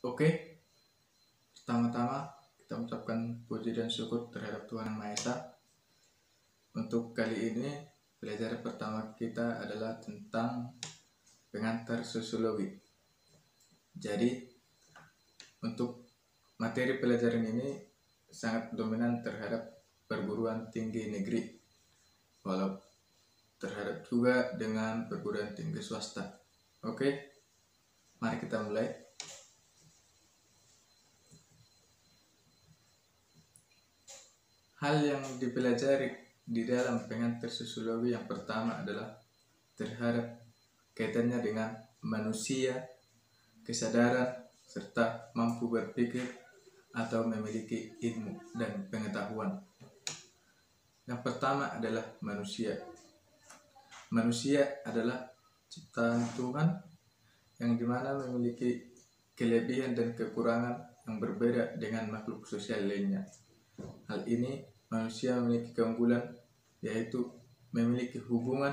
Oke, pertama-tama kita ucapkan puji dan syukur terhadap Tuhan Yang Maha Esa. Untuk kali ini pelajaran pertama kita adalah tentang pengantar sosiologi. Jadi untuk materi pelajaran ini sangat dominan terhadap perguruan tinggi negeri, walau terhadap juga dengan perguruan tinggi swasta. Oke, mari kita mulai. Hal yang dipelajari di dalam pengantar sosiologi yang pertama adalah terhadap kaitannya dengan manusia, kesadaran, serta mampu berpikir atau memiliki ilmu dan pengetahuan. Yang pertama adalah manusia. Manusia adalah ciptaan Tuhan yang dimana memiliki kelebihan dan kekurangan yang berbeda dengan makhluk sosial lainnya. Hal ini manusia memiliki keunggulan, yaitu memiliki hubungan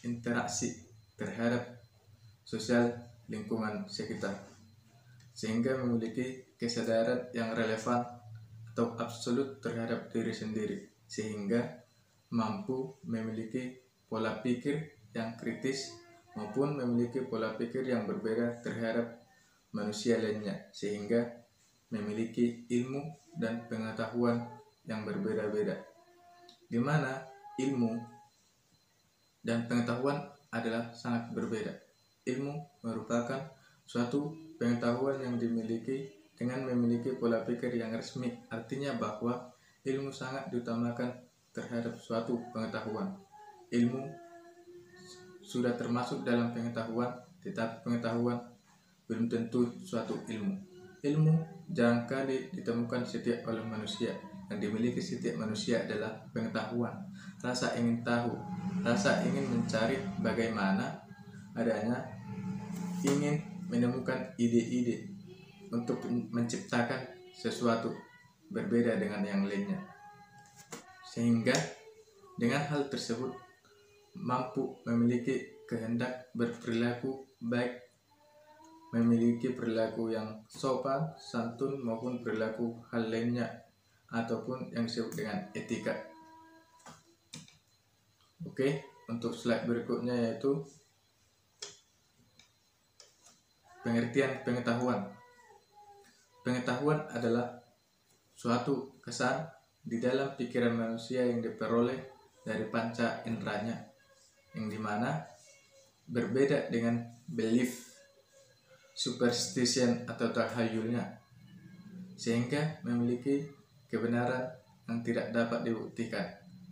interaksi terhadap sosial lingkungan sekitar, sehingga memiliki kesadaran yang relevan atau absolut terhadap diri sendiri, sehingga mampu memiliki pola pikir yang kritis maupun memiliki pola pikir yang berbeda terhadap manusia lainnya, sehingga memiliki ilmu dan pengetahuan yang berbeda-beda, di mana ilmu dan pengetahuan adalah sangat berbeda. Ilmu merupakan suatu pengetahuan yang dimiliki dengan memiliki pola pikir yang resmi, artinya bahwa ilmu sangat diutamakan terhadap suatu pengetahuan. Ilmu sudah termasuk dalam pengetahuan, tetapi pengetahuan belum tentu suatu ilmu. Ilmu jarangkali ditemukan setiap oleh manusia. Yang dimiliki setiap manusia adalah pengetahuan, rasa ingin tahu, rasa ingin mencari bagaimana adanya, ingin menemukan ide-ide untuk menciptakan sesuatu berbeda dengan yang lainnya. Sehingga dengan hal tersebut mampu memiliki kehendak berperilaku baik, memiliki perilaku yang sopan, santun maupun perilaku hal lainnya ataupun yang disebut dengan etika. Oke, untuk slide berikutnya yaitu pengertian pengetahuan. Pengetahuan adalah suatu kesan di dalam pikiran manusia yang diperoleh dari panca inderanya, yang dimana berbeda dengan belief, superstition atau tahayulnya, sehingga memiliki kebenaran yang tidak dapat dibuktikan,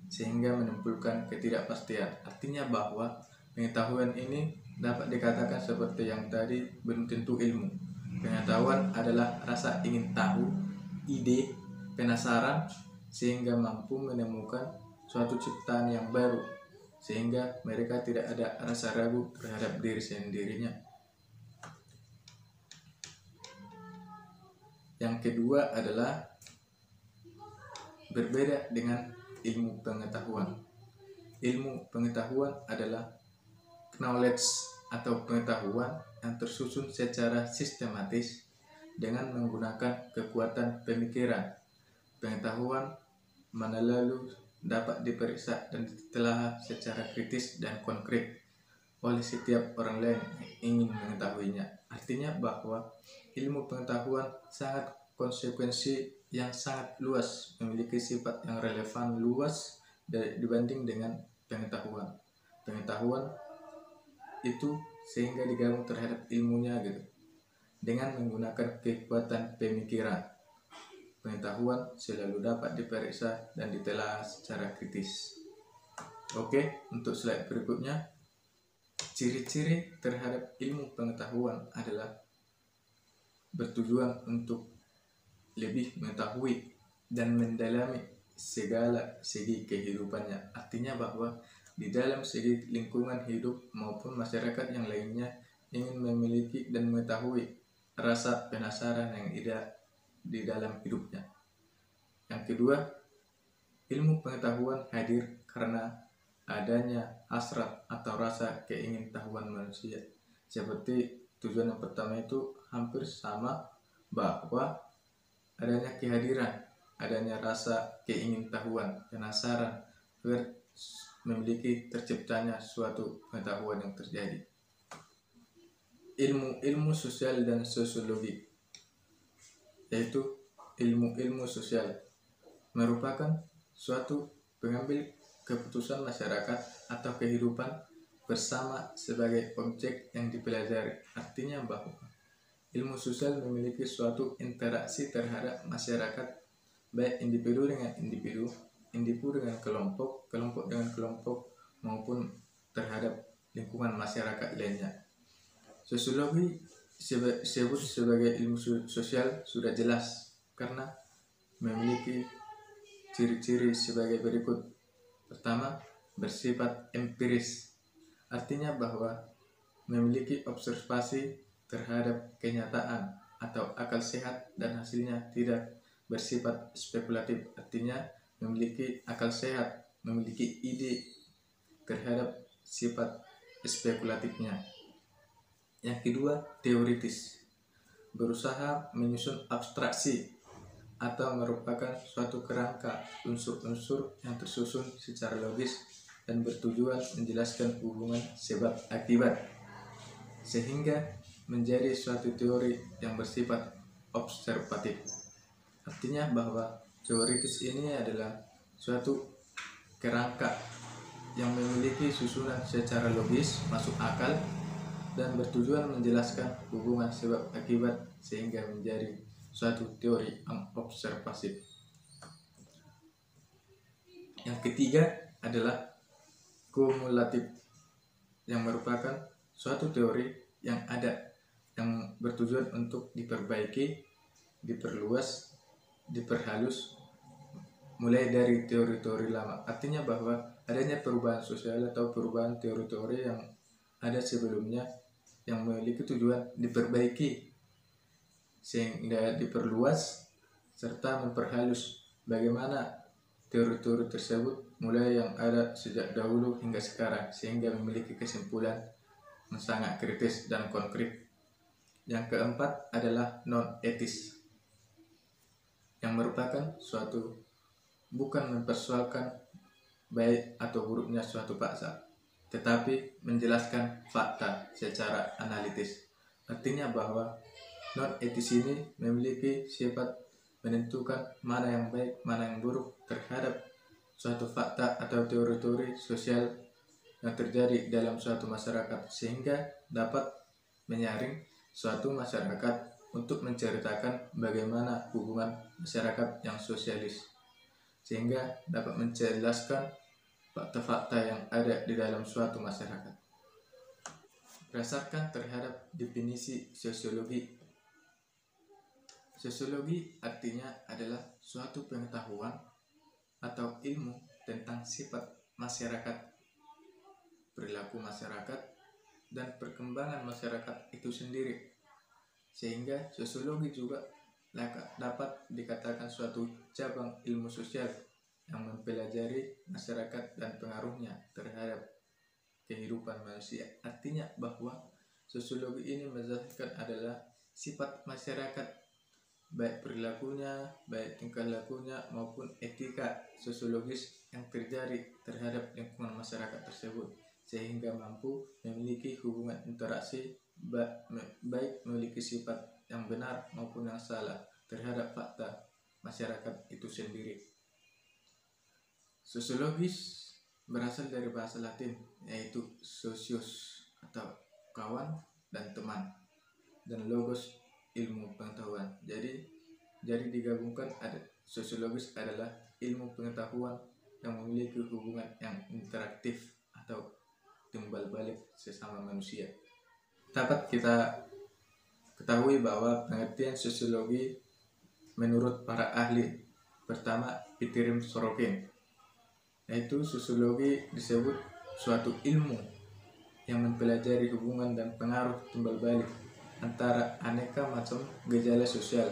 sehingga menimbulkan ketidakpastian. Artinya bahwa pengetahuan ini dapat dikatakan seperti yang tadi, belum tentu ilmu. Pengetahuan adalah rasa ingin tahu, ide, penasaran, sehingga mampu menemukan suatu ciptaan yang baru, sehingga mereka tidak ada rasa ragu terhadap diri sendirinya. Yang kedua adalah berbeda dengan ilmu pengetahuan. Ilmu pengetahuan adalah knowledge atau pengetahuan yang tersusun secara sistematis dengan menggunakan kekuatan pemikiran. Pengetahuan mana lalu dapat diperiksa dan ditelaah secara kritis dan konkret oleh setiap orang lain yang ingin mengetahuinya. Artinya bahwa ilmu pengetahuan sangat konsekuensi yang sangat luas, memiliki sifat yang relevan luas dibanding dengan pengetahuan. Pengetahuan itu sehingga digabung terhadap ilmunya gitu, dengan menggunakan kekuatan pemikiran. Pengetahuan selalu dapat diperiksa dan ditelaah secara kritis. Oke, untuk slide berikutnya, ciri-ciri terhadap ilmu pengetahuan adalah bertujuan untuk lebih mengetahui dan mendalami segala segi kehidupannya. Artinya bahwa di dalam segi lingkungan hidup maupun masyarakat yang lainnya ingin memiliki dan mengetahui rasa penasaran yang ada di dalam hidupnya. Yang kedua, ilmu pengetahuan hadir karena adanya hasrat atau rasa keingintahuan manusia. Seperti tujuan yang pertama itu hampir sama bahwa adanya kehadiran, adanya rasa keingintahuan, penasaran, memiliki terciptanya suatu pengetahuan yang terjadi. Ilmu sosial dan sosiologi, yaitu ilmu sosial, merupakan suatu pengambil keputusan masyarakat atau kehidupan bersama sebagai objek yang dipelajari. Artinya bahwa ilmu sosial memiliki suatu interaksi terhadap masyarakat, baik individu dengan individu dengan kelompok dengan kelompok, maupun terhadap lingkungan masyarakat lainnya. Sosiologi disebut sebagai ilmu sosial sudah jelas karena memiliki ciri-ciri sebagai berikut. Pertama, bersifat empiris, artinya bahwa memiliki observasi terhadap kenyataan atau akal sehat dan hasilnya tidak bersifat spekulatif, artinya memiliki akal sehat, memiliki ide terhadap sifat spekulatifnya. Yang kedua, teoritis, berusaha menyusun abstraksi atau merupakan suatu kerangka unsur-unsur yang tersusun secara logis dan bertujuan menjelaskan hubungan sebab akibat, sehingga menjadi suatu teori yang bersifat observatif. Artinya bahwa teoritis ini adalah suatu kerangka yang memiliki susunan secara logis, masuk akal, dan bertujuan menjelaskan hubungan sebab akibat sehingga menjadi suatu teori observatif. Yang ketiga adalah kumulatif, yang merupakan suatu teori yang ada yang bertujuan untuk diperbaiki, diperluas, diperhalus mulai dari teori-teori lama. Artinya bahwa adanya perubahan sosial atau perubahan teori-teori yang ada sebelumnya yang memiliki tujuan diperbaiki sehingga diperluas serta memperhalus bagaimana teori-teori tersebut mulai yang ada sejak dahulu hingga sekarang, sehingga memiliki kesimpulan yang sangat kritis dan konkret. Yang keempat adalah non-etis, yang merupakan suatu bukan mempersoalkan baik atau buruknya suatu paksa, tetapi menjelaskan fakta secara analitis. Artinya bahwa non-etis ini memiliki sifat menentukan mana yang baik, mana yang buruk terhadap suatu fakta atau teori-teori sosial yang terjadi dalam suatu masyarakat, sehingga dapat menyaring suatu masyarakat untuk menceritakan bagaimana hubungan masyarakat yang sosialis, sehingga dapat menjelaskan fakta-fakta yang ada di dalam suatu masyarakat. Berdasarkan terhadap definisi sosiologi, sosiologi artinya adalah suatu pengetahuan atau ilmu tentang sifat masyarakat, perilaku masyarakat, dan perkembangan masyarakat itu sendiri, sehingga sosiologi juga dapat dikatakan suatu cabang ilmu sosial yang mempelajari masyarakat dan pengaruhnya terhadap kehidupan manusia. Artinya bahwa sosiologi ini menjelaskan adalah sifat masyarakat, baik perilakunya, baik tingkah lakunya, maupun etika sosiologis yang terjadi terhadap lingkungan masyarakat tersebut, sehingga mampu memiliki hubungan interaksi baik memiliki sifat yang benar maupun yang salah terhadap fakta masyarakat itu sendiri. Sosiologis berasal dari bahasa Latin, yaitu socius atau kawan dan teman, dan logos ilmu pengetahuan. Jadi digabungkan, ada sosiologis adalah ilmu pengetahuan yang memiliki hubungan yang interaktif atau timbal balik sesama manusia. Dapat kita ketahui bahwa pengertian sosiologi menurut para ahli, pertama Pitirim Sorokin, yaitu sosiologi disebut suatu ilmu yang mempelajari hubungan dan pengaruh timbal balik antara aneka macam gejala sosial,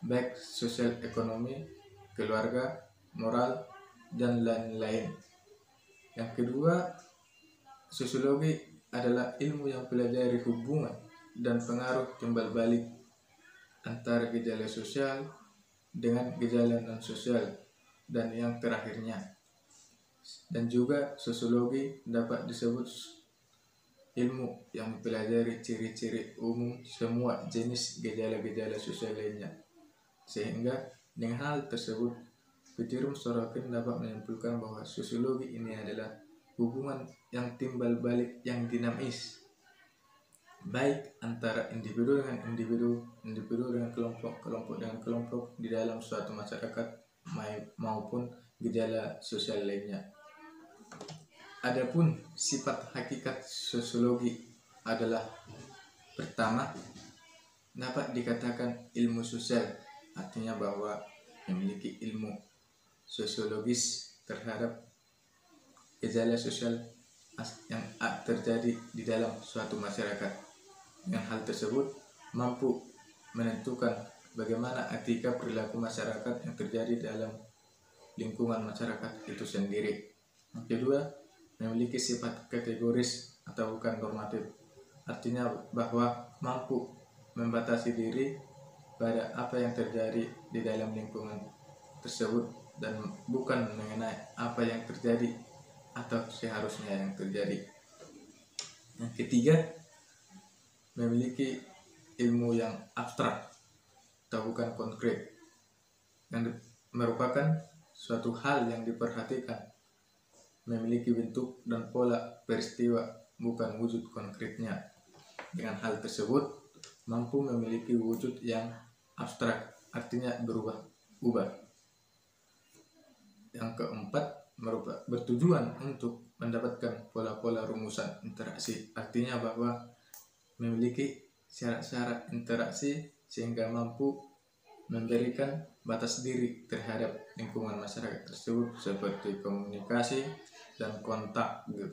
baik sosial ekonomi, keluarga, moral, dan lain-lain. Yang kedua, sosiologi adalah ilmu yang mempelajari hubungan dan pengaruh timbal balik antara gejala sosial dengan gejala non-sosial, dan yang terakhirnya. Dan juga sosiologi dapat disebut ilmu yang mempelajari ciri-ciri umum semua jenis gejala-gejala sosial lainnya. Sehingga dengan hal tersebut, Petirum Sorokin dapat menyimpulkan bahwa sosiologi ini adalah hubungan yang timbal balik yang dinamis, baik antara individu dengan individu, individu dengan kelompok, kelompok dengan kelompok di dalam suatu masyarakat maupun gejala sosial lainnya. Adapun sifat hakikat sosiologi adalah pertama, dapat dikatakan ilmu sosial, artinya bahwa memiliki ilmu sosiologis terhadap gejala sosial yang terjadi di dalam suatu masyarakat. Dengan hal tersebut mampu menentukan bagaimana etika perilaku masyarakat yang terjadi dalam lingkungan masyarakat itu sendiri. Yang kedua, memiliki sifat kategoris atau bukan normatif, artinya bahwa mampu membatasi diri pada apa yang terjadi di dalam lingkungan tersebut dan bukan mengenai apa yang terjadi atau seharusnya yang terjadi. Yang ketiga, memiliki ilmu yang abstrak atau bukan konkret, yang merupakan suatu hal yang diperhatikan, memiliki bentuk dan pola peristiwa, bukan wujud konkretnya. Dengan hal tersebut mampu memiliki wujud yang abstrak, artinya berubah-ubah. Yang keempat, bertujuan untuk mendapatkan pola-pola rumusan interaksi, artinya bahwa memiliki syarat-syarat interaksi sehingga mampu memberikan batas diri terhadap lingkungan masyarakat tersebut seperti komunikasi dan kontak gitu.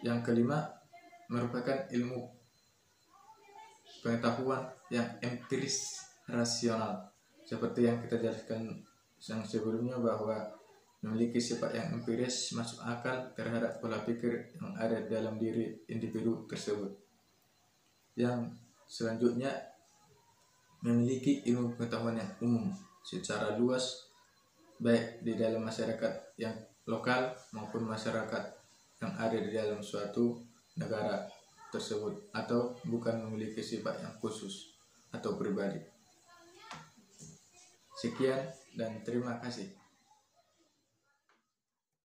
Yang kelima, merupakan ilmu pengetahuan yang empiris rasional, seperti yang kita jelaskan yang sebelumnya bahwa memiliki sifat yang empiris, masuk akal terhadap pola pikir yang ada dalam diri individu tersebut. Yang selanjutnya, memiliki ilmu pengetahuan yang umum secara luas, baik di dalam masyarakat yang lokal maupun masyarakat yang ada di dalam suatu negara tersebut, atau bukan memiliki sifat yang khusus atau pribadi. Sekian dan terima kasih.